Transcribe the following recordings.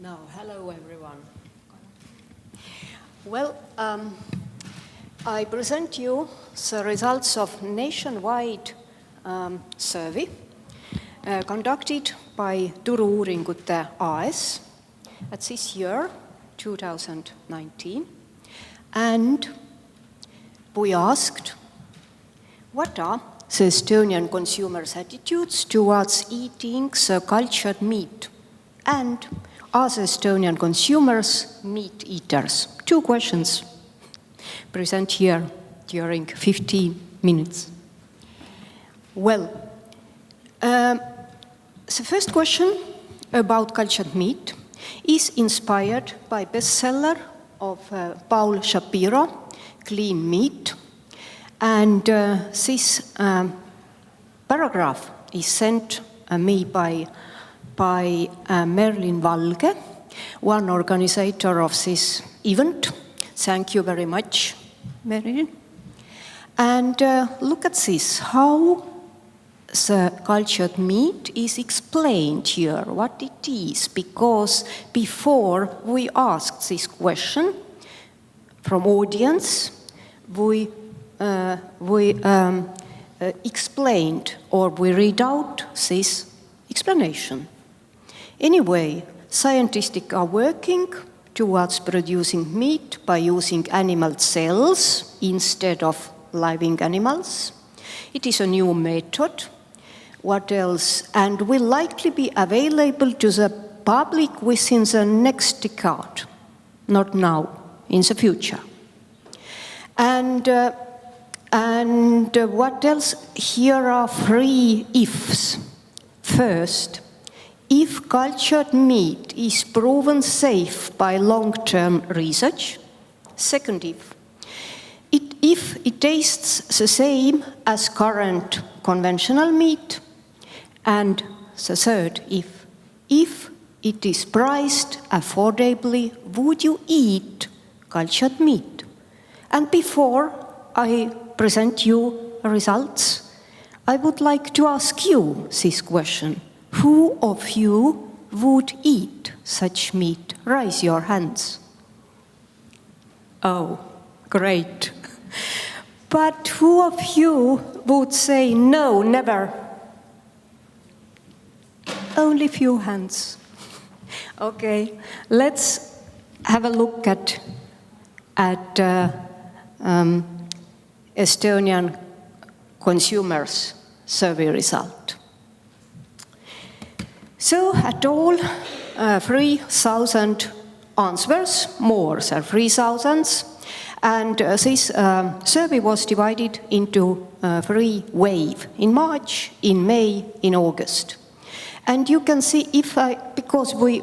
Now, hello everyone. Well, I present you the results of nationwide survey conducted by Turu-Uuringud AS at this year, 2019. And we asked, what are the Estonian consumers' attitudes towards eating the cultured meat? And are the Estonian consumers meat eaters? Two questions present here during 15 minutes. Well, the first question about cultured meat is inspired by bestseller of Paul Shapiro, Clean Meat. And this paragraph is sent me by Merlin Valge, one organizer of this event. Thank you very much, Merlin. And look at this, how the cultured meat is explained here, what it is, because before we asked this question from audience, we explained or we read out this explanation. Anyway, scientists are working towards producing meat by using animal cells instead of living animals. It is a new method. What else? And will likely be available to the public within the next decade, not now, in the future. And what else? Here are three ifs. First, if cultured meat is proven safe by long-term research. Second if it tastes the same as current conventional meat. And the third if it is priced affordably, would you eat cultured meat? And before I present you results, I would like to ask you this question. Who of you would eat such meat? Raise your hands. Oh, great. But who of you would say no, never? Only few hands. Okay, let's have a look at Estonian consumers' survey result. So at all, 3,000 answers, more than 3,000. And this survey was divided into three waves, in March, in May, in August. And you can see because we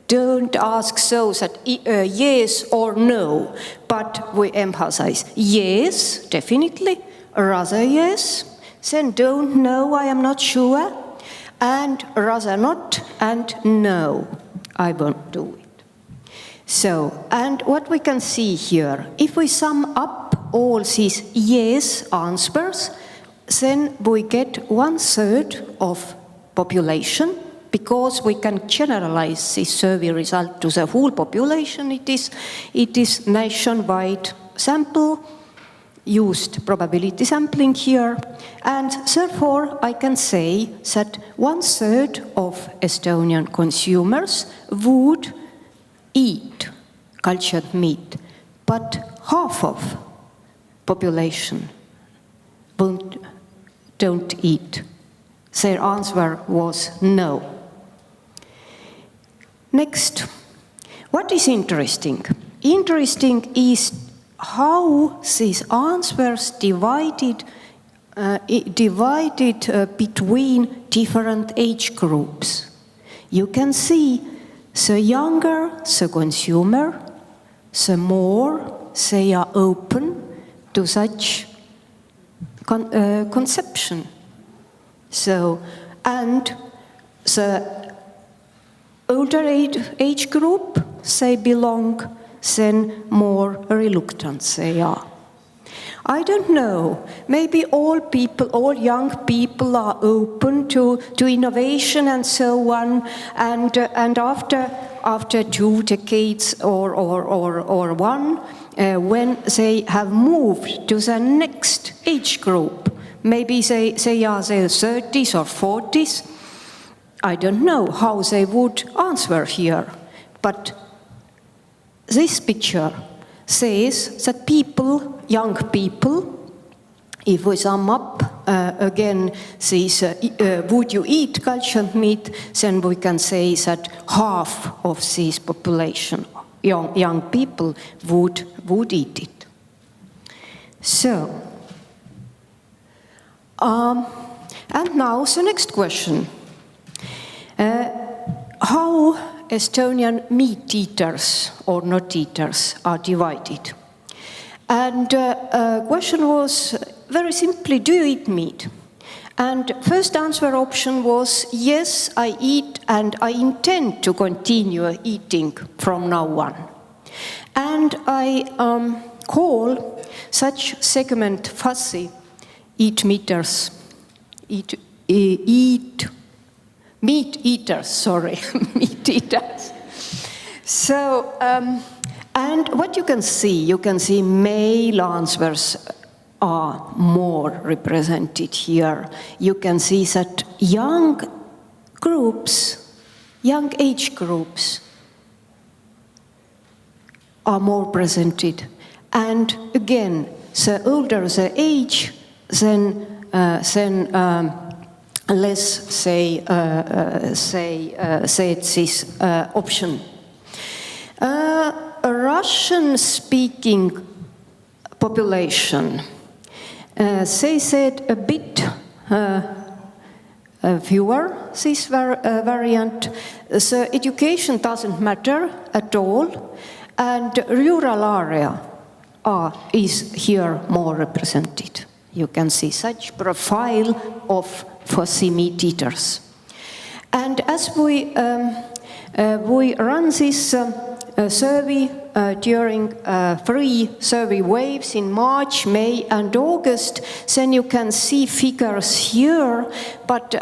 don't ask those that yes or no, but we emphasize yes, definitely, rather yes, then don't know, I am not sure, and rather not, and no, I won't do it. So, and what we can see here, if we sum up all these yes answers, then we get 1/3 of population, because we can generalize this survey result to the whole population. It is nationwide sample, used probability sampling here, and therefore I can say that 1/3 of Estonian consumers would eat cultured meat, but half of population don't eat. Their answer was no. Next, what is interesting? Interesting is how these answers divided between different age groups. You can see the younger the consumer, the more they are open to such conception. So, and the older age group they belong, then more reluctant they are. I don't know. Maybe all young people are open to innovation and so on. And after 2 decades or one, when they have moved to the next age group, maybe they are their 30s or 40s. I don't know how they would answer here, but this picture says that young people, if we sum up again this would you eat cultured meat, then we can say that half of this population, young people, would eat it. So, and now the next question. How Estonian meat eaters or not eaters are divided? And question was very simply, do you eat meat? And first answer option was, yes, I eat and I intend to continue eating from now on. And I call such segment fuzzy meat eaters. So, and what you can see male answers are more represented here. You can see that young age groups are more presented. And again, the older the age, then less say this option. A Russian-speaking population, they said a bit fewer this variant. So education doesn't matter at all, and rural area is here more represented. You can see such profile of fuzzy meat eaters. And as we run this survey during 3 survey waves in March, May and August, then you can see figures here, but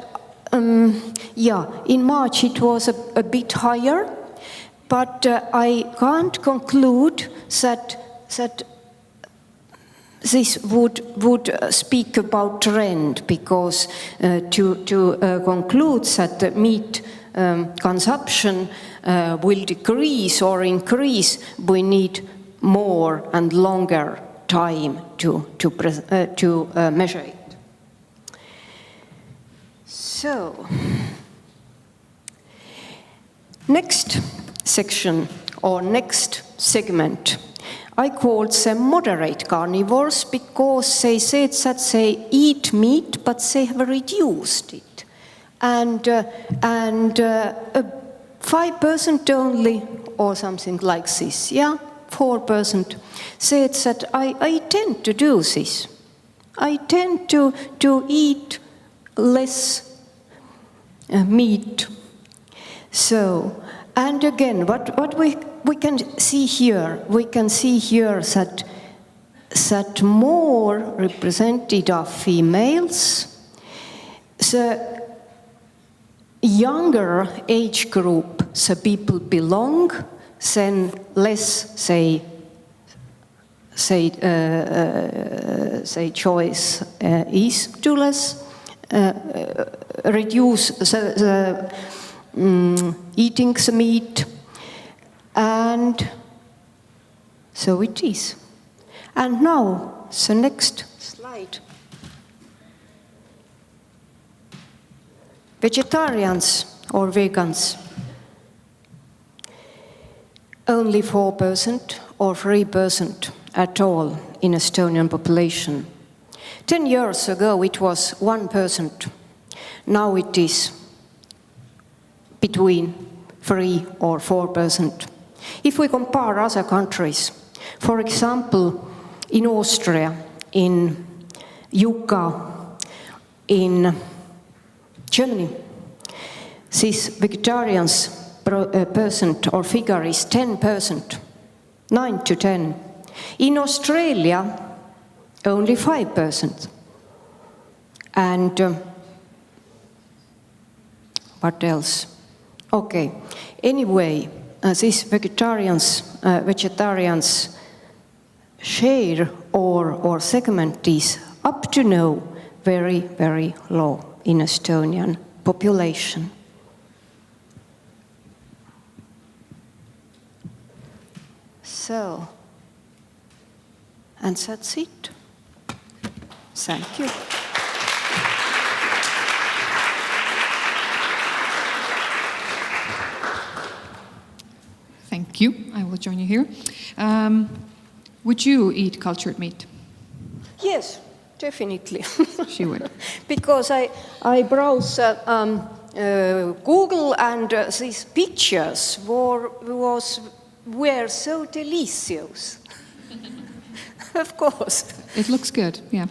in March it was a bit higher, but I can't conclude that this would speak about trend, because to conclude that the meat consumption will decrease or increase, we need more and longer time to measure it. So, next section or next segment, I called them moderate carnivores, because they said that they eat meat, but they have reduced it. And 5% only, or something like this, 4% said that I tend to do this. I tend to eat less meat. So, and again, what we can see here, that more represented are females. The younger age group, the people belong, then less say choice is to less reduce the eating the meat, and so it is. And now the next slide. Vegetarians or vegans, only 4% or 3% at all in Estonian population. 10 years ago it was 1%. Now it is between 3 or 4%. If we compare other countries, for example, in Austria, in UK, in Germany, this vegetarians percent or figure is 10%, 9 to 10. In Australia, only 5%. And what else? Okay, anyway, these vegetarians share or segment is up to now very, very low in Estonian population. So, and that's it. Thank you. Thank you. I will join you here. Would you eat cultured meat? Yes, definitely. She would. Because I browse Google and these pictures were so delicious. Of course. It looks good, yeah.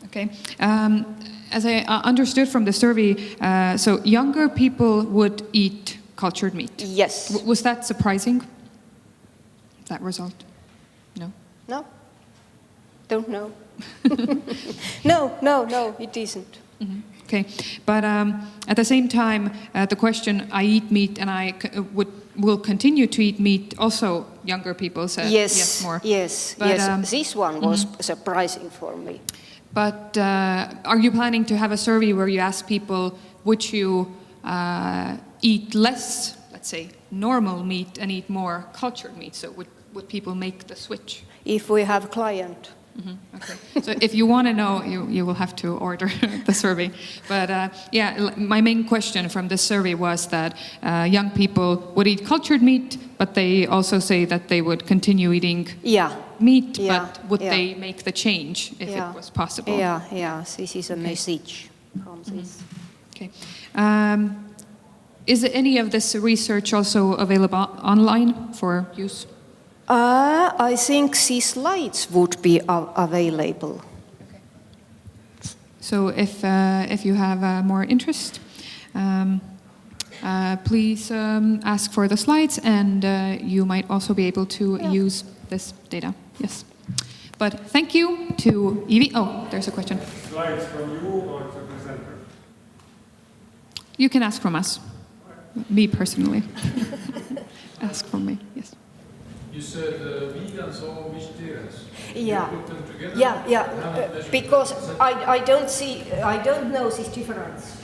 Okay. As I understood from the survey, so younger people would eat cultured meat. Yes. Was that surprising, that result? No? No. Don't know. No, it isn't. Mm-hmm. Okay. But at the same time, the question, I eat meat and I will continue to eat meat, also younger people said yes more. Yes, but, yes. This one was surprising for me. But are you planning to have a survey where you ask people, would you eat less, let's say, normal meat and eat more cultured meat? So would people make the switch? If we have client. Mm-hmm. Okay. So if you want to know, you will have to order the survey. But yeah, my main question from this survey was that young people would eat cultured meat, but they also say that they would continue eating meat, but would they make the change if it was possible? Yeah, this is a message from this. Okay. Is any of this research also available online for use? I think these slides would be available. Okay. So if you have more interest, please ask for the slides, and you might also be able to use this data. Yes. But thank you to Iivi. Oh, there's a question. Slides from you or to the presenter? You can ask from us. Me personally. Ask from me. Yes. You said vegans or vegetarians. Yeah. You put them together? Because I don't know this difference.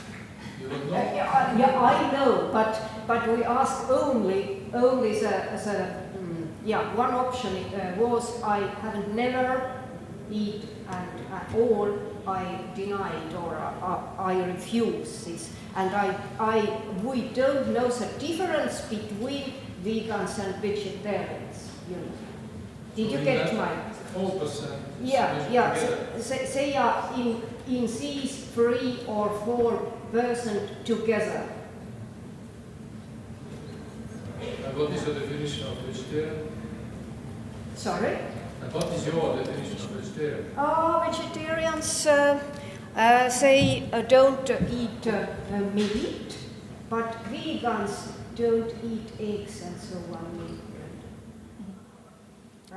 You don't know? I know, but we ask only the one option was I have never eat and all I denied or I refuse this, and we don't know the difference between vegans and vegetarians. You know. Did you get my? 4%. Yeah. They are in these 3 or 4% together. And what is your definition of vegetarian? Sorry? And what is your definition of vegetarian? Vegetarians, they don't eat meat, but vegans don't eat eggs and so on.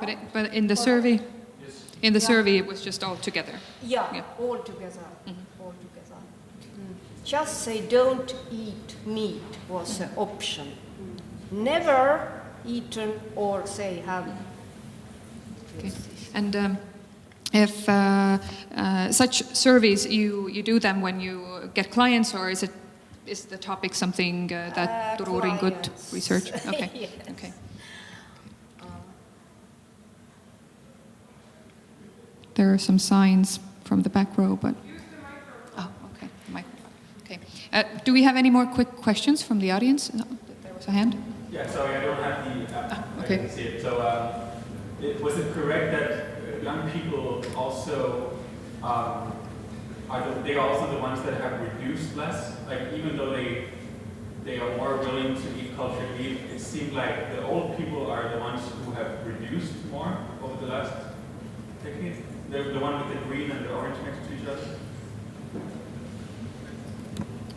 Right? But in the survey, Yes. in the survey, it was just all together. Yeah. All together. All together. Just they don't eat meat was an option. Never eaten or they have. Okay. And if such surveys, you do them when you get clients, or is the topic something that Turu-Uuringud research? Okay. Yes. Okay. There are some signs from the back row, but oh, okay, microphone. Okay. Do we have any more quick questions from the audience? There was a hand. Yeah, sorry, I don't have the. Okay. I can see it. So, was it correct that young people also they are also the ones that have reduced less? Like, even though they are more willing to eat cultured meat, it seemed like the old people are the ones who have reduced more over the last decade. The one with the green and the orange next to each other.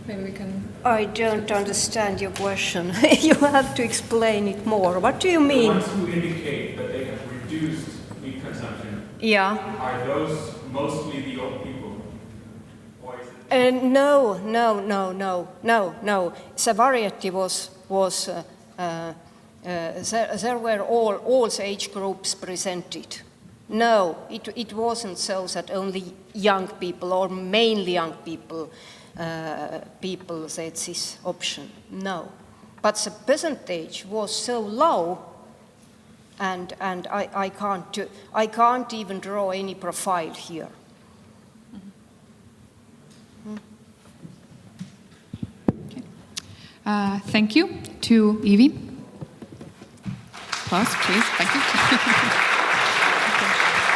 Maybe we can. I don't understand your question. You have to explain it more. What do you mean? The ones who indicate that they have reduced meat consumption Yeah. Are those mostly the old people? Or is it No. The variety was there were all the age groups presented. No, it wasn't so that only young people or mainly young people said this option. No, but the percentage was so low, and I can't even draw any profile here. Thank you to Iivi. Applause, please. Thank you.